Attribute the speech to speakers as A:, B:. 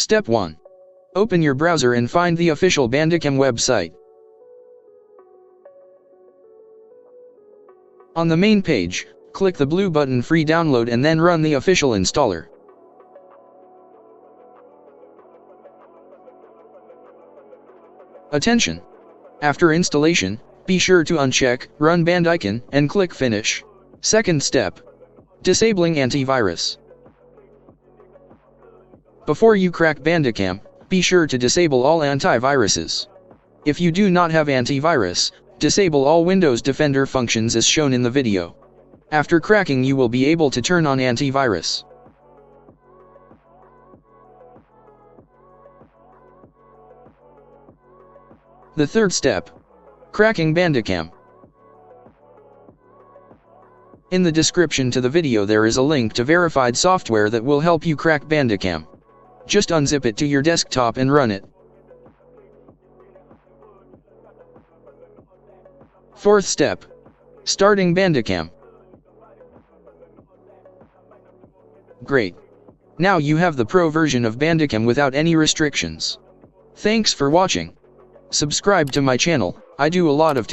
A: Step 1. Open your browser and find the official Bandicam website. On the main page, click the blue button Free Download and then run the official installer. Attention! After installation, be sure to uncheck Run Bandicam and click Finish. Second step. Disabling antivirus. Before you crack Bandicam, be sure to disable all antiviruses. If you do not have antivirus, disable all Windows Defender functions as shown in the video. After cracking, you will be able to turn on antivirus. The third step. Cracking Bandicam. In the description to the video there is a link to verified software that will help you crack Bandicam. Just unzip it to your desktop and run it. Fourth step. Starting Bandicam. Great. Now you have the pro version of Bandicam without any restrictions. Thanks for watching. Subscribe to my channel, I do a lot of